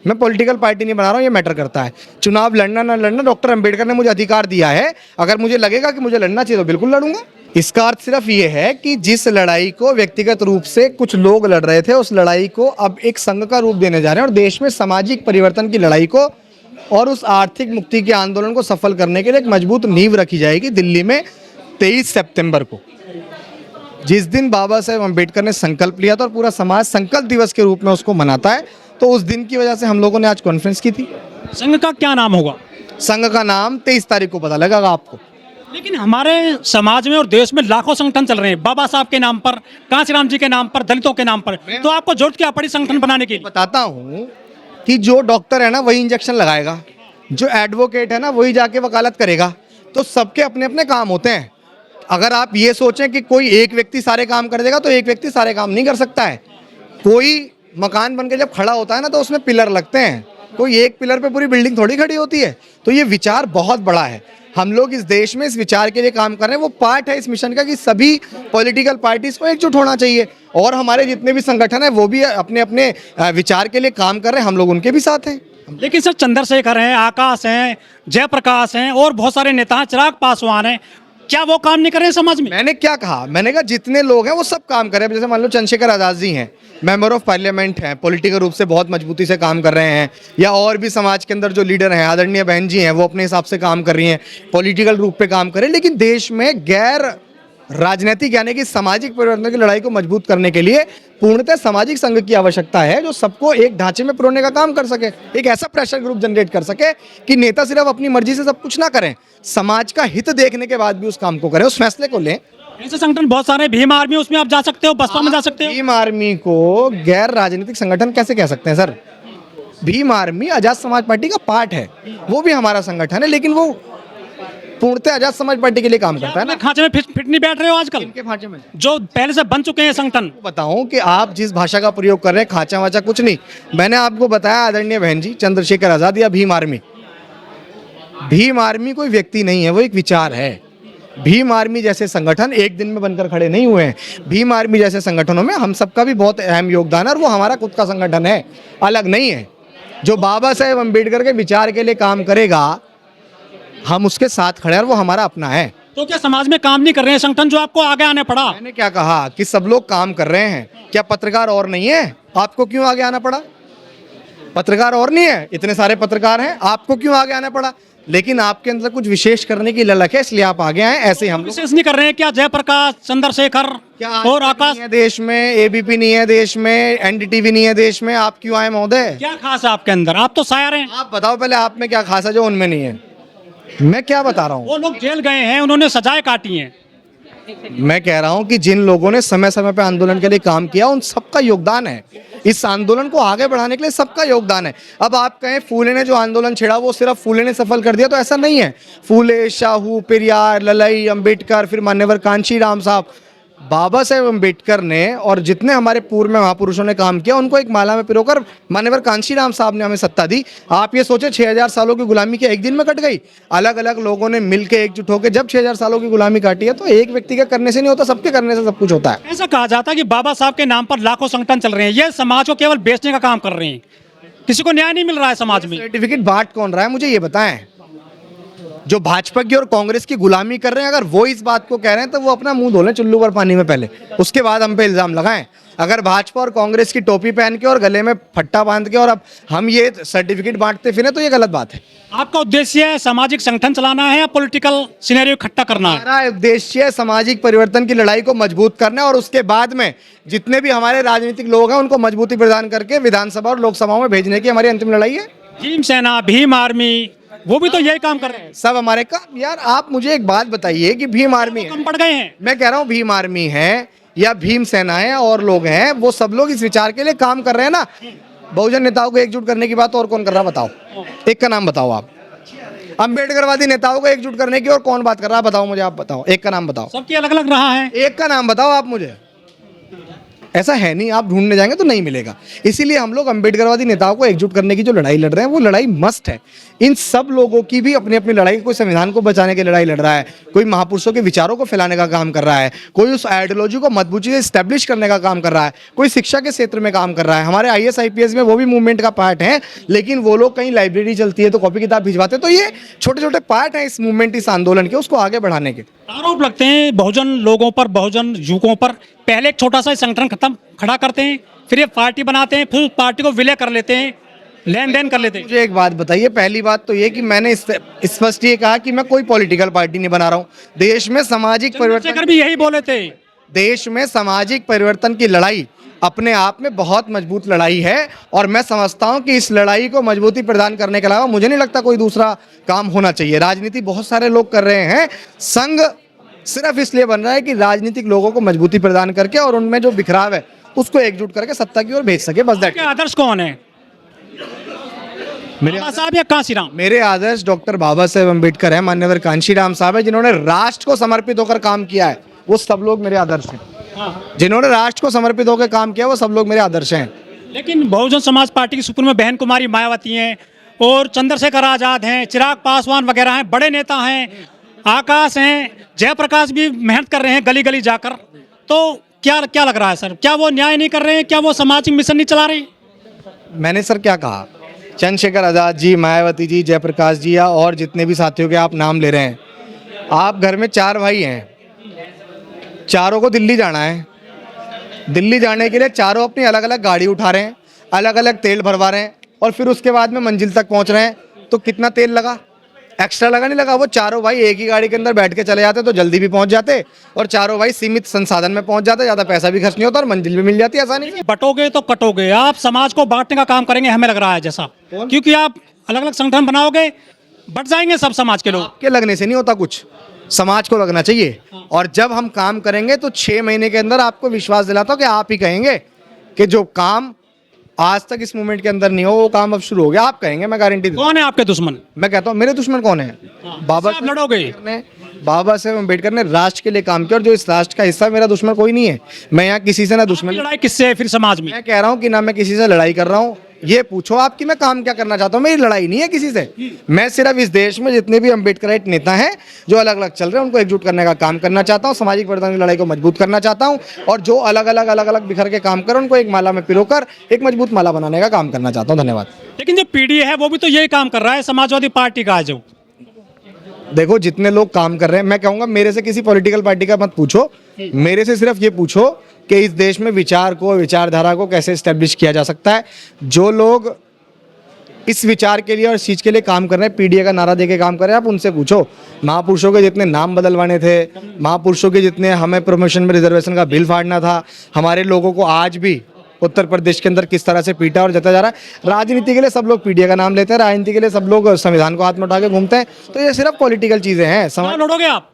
मैं political party नहीं बना रहा हूँ, ये मैटर करता है। चुनाव लड़ना ना लड़ना डॉक्टर अंबेडकर ने मुझे अधिकार दिया है। अगर मुझे लगेगा कि मुझे लड़ना चाहिए तो बिल्कुल लड़ूंगा। इसका अर्थ सिर्फ ये है कि जिस लड़ाई को व्यक्तिगत रूप से कुछ लोग लड़ रहे थे, उस लड़ाई को अब एक संघ का रूप देने जा रहे हैं और देश में सामाजिक परिवर्तन की लड़ाई को और उस आर्थिक मुक्ति के आंदोलन को सफल करने के लिए एक मजबूत नींव रखी जाएगी दिल्ली में 23 सितंबर को, जिस दिन बाबा साहेब अम्बेडकर ने संकल्प लिया था और पूरा समाज संकल्प दिवस के रूप में उसको मनाता है। तो उस दिन की वजह से हम लोगों ने आज कॉन्फ्रेंस की थी। संघ का क्या नाम होगा? संघ का नाम 23 तारीख को पता लगेगा आपको। लेकिन हमारे समाज में और देश में लाखों संगठन चल रहे हैं, बाबा साहब के नाम पर, कांशीराम जी के नाम पर, दलितों के नाम पर, तो आपको जरूरत क्या पड़ी संगठन बनाने की? बताता हूँ कि जो डॉक्टर है ना वही इंजेक्शन लगाएगा, जो एडवोकेट है ना वही जाके वकालत करेगा। तो सबके अपने अपने काम होते हैं। अगर आप ये सोचें कि कोई एक व्यक्ति सारे काम कर देगा तो एक व्यक्ति सारे काम नहीं कर सकता है। कोई मकान बन के जब खड़ा होता है ना तो उसमें पिलर लगते हैं, कोई एक पिलर पे पूरी बिल्डिंग थोड़ी खड़ी होती है। तो ये विचार बहुत बड़ा है। हम लोग इस देश में इस विचार के लिए काम कर रहे हैं। वो पार्ट है इस मिशन का कि सभी पॉलिटिकल पार्टीज को एकजुट होना चाहिए और हमारे जितने भी संगठन है वो भी अपने अपने विचार के लिए काम कर रहे हैं। हम लोग उनके भी साथ हैं। लेकिन सर चंद्रशेखर हैं, आकाश हैं, जयप्रकाश हैं और बहुत सारे नेता हैं, चिराग पासवान हैं, क्या वो काम नहीं कर रहे हैं समाज में? मैंने क्या कहा? मैंने कहा जितने लोग हैं वो सब काम कर रहे हैं। जैसे मान लो चंद्रशेखर आज़ाद जी हैं, मेंबर ऑफ पार्लियामेंट हैं, पॉलिटिकल रूप से बहुत मजबूती से काम कर रहे हैं। या और भी समाज के अंदर जो लीडर हैं, आदरणीय बहन जी हैं, वो अपने हिसाब से काम कर रही हैं, पॉलिटिकल रूप पे काम कर रहे हैं। लेकिन देश में गैर राजनीतिक यानी कि सामाजिक परिवर्तन की लड़ाई को मजबूत करने के लिए पूर्णतः सामाजिक संघ की आवश्यकता है, जो सबको एक ढांचे में पिरोने का काम कर सके, एक ऐसा प्रेशर ग्रुप जनरेट कर सके कि नेता सिर्फ अपनी मर्जी से सब कुछ ना करें, समाज का हित देखने के बाद भी उस काम को करें, उस फैसले को लें। ऐसे संगठन बहुत सारे, भीम आर्मी, उसमें आप जा सकते हो, बसपा में जा सकते हो। भीम आर्मी को गैर राजनीतिक संगठन कैसे कह सकते हैं sir? Bhim army Azad Samaj party का पार्ट है, वो भी हमारा संगठन है, लेकिन वो पूर्णतः आजाद समाज पार्टी के लिए काम करता है ना। खांचे में फिट नहीं बैठ रहे हो आजकल? इनके खांचे में जो पहले से बन चुके हैं संगठन। बताऊं कि आप जिस भाषा का प्रयोग कर रहे हैं, खांचा वाचा कुछ नहीं। मैंने आपको बताया आदरणीय बहन जी, चंद्रशेखर आजाद या भीम आर्मी। भीम आर्मी कोई व्यक्ति नहीं है, वो एक विचार है। भीम आर्मी जैसे संगठन एक दिन में बनकर खड़े नहीं हुए हैं। भीम आर्मी जैसे संगठनों में हम सबका भी बहुत अहम योगदान है और वो हमारा खुद का संगठन है, अलग नहीं है। जो बाबा साहेब अम्बेडकर के विचार के लिए काम करेगा, हम उसके साथ खड़े हैं और वो हमारा अपना है। तो क्या समाज में काम नहीं कर रहे हैं संगठन जो आपको आगे आने पड़ा? मैंने क्या कहा कि सब लोग काम कर रहे हैं। क्या पत्रकार और नहीं है? आपको क्यों आगे आना पड़ा? पत्रकार और नहीं है? इतने सारे पत्रकार हैं, आपको क्यों आगे आना पड़ा? लेकिन आपके अंदर कुछ विशेष करने की ललक है, इसलिए आप आगे आए। ऐसे हम विशेष नहीं कर रहे हैं क्या? जयप्रकाश, चंद्रशेखर और आकाश है देश में, एबीपी नहीं है देश में, एनडीटीवी नहीं है देश में, आप क्यों आए महोदय? क्या खास है आपके अंदर? आप तो शायर हैं। आप बताओ पहले आप में क्या खास है जो उनमें नहीं है? मैं क्या बता रहा हूँ? वो लोग जेल गए हैं, उन्होंने सजाएं काटी हैं। मैं कह रहा हूं कि जिन लोगों ने समय समय पे आंदोलन के लिए काम किया, उन सबका योगदान है। इस आंदोलन को आगे बढ़ाने के लिए सबका योगदान है। अब आप कहें फूले ने जो आंदोलन छेड़ा वो सिर्फ फूले ने सफल कर दिया, तो ऐसा नहीं है। फूले, शाहू, पेरियार, ललई, अंबेडकर, फिर मान्यवर कांशीराम साहब, बाबा साहेब अम्बेडकर ने और जितने हमारे पूर्व में महापुरुषों ने काम किया, उनको एक माला में पिरोकर मान्यवर कांशीराम साहब ने हमें सत्ता दी। आप ये सोचे 6000 सालों की गुलामी क्या एक दिन में कट गई? अलग अलग लोगों ने मिलकर एकजुट होकर जब 6000 सालों की गुलामी काटी है, तो एक व्यक्ति के करने से नहीं होता, सबके करने से सब कुछ होता है। ऐसा कहा जाता है कि बाबा साहब के नाम पर लाखों संगठन चल रहे हैं, ये समाज को केवल बेचने का काम कर रहे हैं, किसी को न्याय नहीं मिल रहा है समाज में। सर्टिफिकेट बांट कौन रहा है, मुझे ये बताएं। जो भाजपा की और कांग्रेस की गुलामी कर रहे हैं, अगर वो इस बात को कह रहे हैं तो वो अपना मुंह धो लें चुल्लू पर पानी में पहले, उसके बाद हम पे इल्जाम लगाएं। अगर भाजपा और कांग्रेस की टोपी पहन के और गले में फट्टा बांध के और अब हम ये सर्टिफिकेट बांटते फिरे तो ये गलत बात है। आपका उद्देश्य है सामाजिक संगठन चलाना है या पॉलिटिकल सिनेरियो इकट्ठा करना है? हमारा उद्देश्य सामाजिक परिवर्तन की लड़ाई को मजबूत करना है और उसके बाद में जितने भी हमारे राजनीतिक लोग हैं उनको मजबूती प्रदान करके विधानसभा और लोकसभाओं में भेजने की हमारी अंतिम लड़ाई है। भीम सेना, भीम आर्मी, वो भी तो यही काम कर रहे हैं। सब हमारे काम। यार आप मुझे एक बात बताइए कि भीम आर्मी है, कम पड़ गए हैं। मैं कह रहा हूँ भीम आर्मी है या भीम सेना है और लोग हैं, वो सब लोग इस विचार के लिए काम कर रहे हैं ना। बहुजन नेताओं को एकजुट करने की बात और कौन कर रहा है बताओ? एक का नाम बताओ आप। अम्बेडकरवादी नेताओं को एकजुट करने की और कौन बात कर रहा है बताओ मुझे, आप बताओ, एक का नाम बताओ। सबकी अलग अलग रहा है, एक का नाम बताओ आप मुझे। ऐसा है नहीं, आप ढूंढने जाएंगे तो नहीं मिलेगा। इसीलिए हम लोग अम्बेडकरवादी नेताओं को एकजुट करने की जो लड़ाई लड़ रहे हैं वो लड़ाई मस्त है। इन सब लोगों की भी अपनी अपनी लड़ाई, कोई संविधान को बचाने की लड़ाई लड़ रहा है, कोई महापुरुषों के विचारों को फैलाने का काम कर रहा है, कोई उस आइडियोलॉजी को मजबूती से स्टैब्लिश करने का काम कर रहा है, कोई शिक्षा के क्षेत्र में काम कर रहा है। हमारे IAS IPS में वो भी मूवमेंट का पार्ट है, लेकिन वो लोग कहीं लाइब्रेरी चलती है तो कॉपी किताब भिजवाते हैं। तो ये छोटे छोटे पार्ट हैं इस मूवमेंट, इस आंदोलन के, उसको आगे बढ़ाने के। आरोप लगते हैं बहुजन लोगों पर, बहुजन युवकों पर। पहले एक छोटा सा संगठन खड़ा करते हैं, फिर ये पार्टी बनाते हैं, फिर उस पार्टी को विलय कर लेते हैं, लेन देन कर लेते हैं। मुझे एक बात बताइए, पहली बात तो ये कि मैंने स्पष्ट ये कहा कि मैं कोई पॉलिटिकल पार्टी नहीं बना रहा हूँ। देश में सामाजिक परिवर्तन, चंद्रशेखर भी यही बोले थे। देश में सामाजिक परिवर्तन की लड़ाई अपने आप में बहुत मजबूत लड़ाई है, और मैं समझता हूं कि इस लड़ाई को मजबूती प्रदान करने के अलावा मुझे नहीं लगता कोई दूसरा काम होना चाहिए। राजनीति बहुत सारे लोग कर रहे हैं, संघ सिर्फ इसलिए बन रहा है कि राजनीतिक लोगों को मजबूती प्रदान करके और उनमें जो बिखराव है उसको एकजुट करके सत्ता की ओर भेज सके, बस दैट। आपके आदर्श कौन है, बाबा साहब या कांशीराम? मेरे आदर्श डॉक्टर बाबा साहेब अम्बेडकर है, मान्यवर कांशीराम साहब है, जिन्होंने राष्ट्र को समर्पित होकर काम किया है। वो सब लोग मेरे आदर्श हैं। जिन्होंने राष्ट्र को समर्पित होकर काम किया वो सब लोग मेरे आदर्श हैं। लेकिन बहुजन समाज पार्टी की सुप्रीमो बहन कुमारी मायावती हैं, और चंद्रशेखर आजाद हैं, चिराग पासवान वगैरह हैं, बड़े नेता हैं, आकाश हैं, जयप्रकाश भी मेहनत कर रहे हैं गली गली जाकर। तो क्या क्या लग रहा है सर, क्या वो न्याय नहीं कर रहे हैं, क्या वो सामाजिक मिशन नहीं चला रहे? मैंने सर क्या कहा, चंद्रशेखर आजाद जी, मायावती जी, जयप्रकाश जी या और जितने भी साथियों के आप नाम ले रहे हैं, आप घर में 4 भाई हैं, चारों को दिल्ली जाना है। दिल्ली जाने के लिए चारों अपनी अलग अलग गाड़ी उठा रहे हैं, अलग अलग तेल भरवा रहे हैं, और फिर उसके बाद में मंजिल तक पहुंच रहे हैं। तो कितना तेल लगा, एक्स्ट्रा लगा नहीं लगा? वो चारों भाई एक ही गाड़ी के अंदर बैठ के चले जाते तो जल्दी भी पहुंच जाते, और चारों भाई सीमित संसाधन में पहुंच जाते, ज़्यादा पैसा भी खर्च नहीं होता और मंजिल भी मिल जाती है आसानी से। बटोगे तो कटोगे, आप समाज को बांटने का काम करेंगे हमें लग रहा है जैसा, क्योंकि आप अलग अलग संगठन बनाओगे, बट जाएंगे सब समाज के लोग। आपके लगने से नहीं होता कुछ, समाज को लगना चाहिए। और जब हम काम करेंगे तो 6 महीने के अंदर आपको विश्वास दिलाता हूं कि आप ही कहेंगे कि जो काम आज तक इस मूवमेंट के अंदर नहीं हो वो काम अब शुरू हो गया। आप कहेंगे, मैं गारंटी दूं। कौन है आपके दुश्मन? मैं कहता हूं मेरे दुश्मन कौन है? बाबा आप लड़ोगे? बाबा साहेब अम्बेडकर ने राष्ट्र के लिए काम किया, और जो इस राष्ट्र का हिस्सा, मेरा दुश्मन कोई नहीं है। मैं यहाँ किसी से ना दुश्मन, लड़ाई किससे है फिर समाज में? मैं कह रहा हूँ कि ना मैं किसी से लड़ाई कर रहा हूँ। ये पूछो आप कि मैं काम क्या करना चाहता हूँ, मेरी लड़ाई नहीं है किसी से। मैं सिर्फ इस देश में जितने भी अम्बेडकराइट नेता हैं जो अलग अलग चल रहे हैं उनको एकजुट करने का काम करना चाहता हूँ, सामाजिक परिवर्तन की लड़ाई को मजबूत करना चाहता हूँ, और जो अलग अलग बिखर के काम कर उनको एक माला में पिरोकर एक मजबूत माला बनाने का काम करना चाहता हूँ। धन्यवाद। लेकिन जो पीडीए है वो भी तो यही काम कर रहा है, समाजवादी पार्टी का है जो। देखो जितने लोग काम कर रहे हैं, मैं कहूँगा मेरे से किसी पॉलिटिकल पार्टी का मत पूछो, मेरे से सिर्फ ये पूछो कि इस देश में विचार को, विचारधारा को कैसे स्टैब्लिश किया जा सकता है। जो लोग इस विचार के लिए और इस चीज़ के लिए काम कर रहे हैं, पीडीए का नारा देके काम कर रहे हैं, आप उनसे पूछो। महापुरुषों के जितने नाम बदलवाने थे, महापुरुषों के जितने हमें प्रमोशन में रिजर्वेशन का बिल फाड़ना था, हमारे लोगों को आज भी उत्तर प्रदेश के अंदर किस तरह से पीटा और जता जा रहा है। राजनीति के लिए सब लोग पीडीए का नाम लेते हैं, राजनीति के लिए सब लोग संविधान को हाथ में उठा के घूमते हैं। तो ये सिर्फ पॉलिटिकल चीज़ें हैं। कहाँ लड़ोगे आप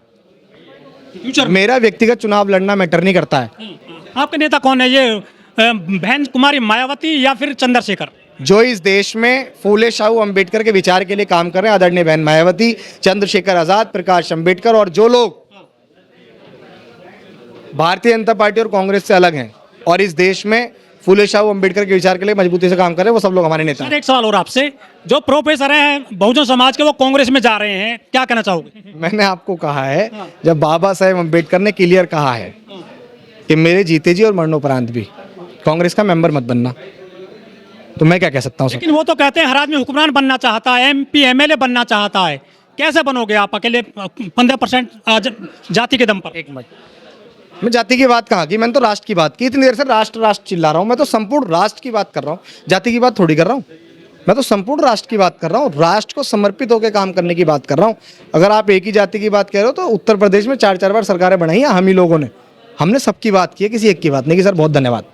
फ्यूचर में? मेरा व्यक्तिगत चुनाव लड़ना मैटर नहीं करता है। आपके नेता कौन है, ये बहन कुमारी मायावती या फिर चंद्रशेखर? जो इस देश में फूले शाहू अम्बेडकर के विचार के लिए काम कर रहे हैं, आदरणीय बहन मायावती, चंद्रशेखर आजाद, प्रकाश अम्बेडकर, और जो लोग भारतीय जनता पार्टी और कांग्रेस से अलग हैं और इस देश में फूले शाहू अम्बेडकर के विचार के लिए मजबूती से काम कर रहे हैं, वो सब लोग हमारे नेता हैं। एक सवाल और आपसे, जो प्रोफेसर हैं बहुजन समाज के वो कांग्रेस में जा रहे हैं, क्या कहना चाहोगे? मैंने आपको कहा है, जब बाबा साहेब अम्बेडकर ने क्लियर कहा है कि मेरे जीते जी और मरणोपरांत भी कांग्रेस का मेंबर मत बनना, तो मैं क्या कह सकता हूँ सर? लेकिन वो तो कहते हैं हर आदमी हुक्मरान बनना चाहता है, MP MLA बनना चाहता है, कैसे बनोगे आप अकेले 15% जाति के दम पर? एक मिनट, मैं जाति की बात कहाँ की, मैंने तो राष्ट्र की बात की। इतनी देर से राष्ट्र राष्ट्र चिल्ला रहा हूँ, मैं तो संपूर्ण राष्ट्र की बात कर रहा हूँ, जाति की बात थोड़ी कर रहा हूँ। मैं तो संपूर्ण राष्ट्र की बात कर रहा हूँ, राष्ट्र को समर्पित होकर काम करने की बात कर रहा हूँ। अगर आप एक ही जाति की बात कह रहे हो तो उत्तर प्रदेश में 4-4 बार सरकारें बनाई हैं हम ही लोगों ने, हमने सबकी बात की है, किसी एक की बात नहीं की। सर बहुत धन्यवाद।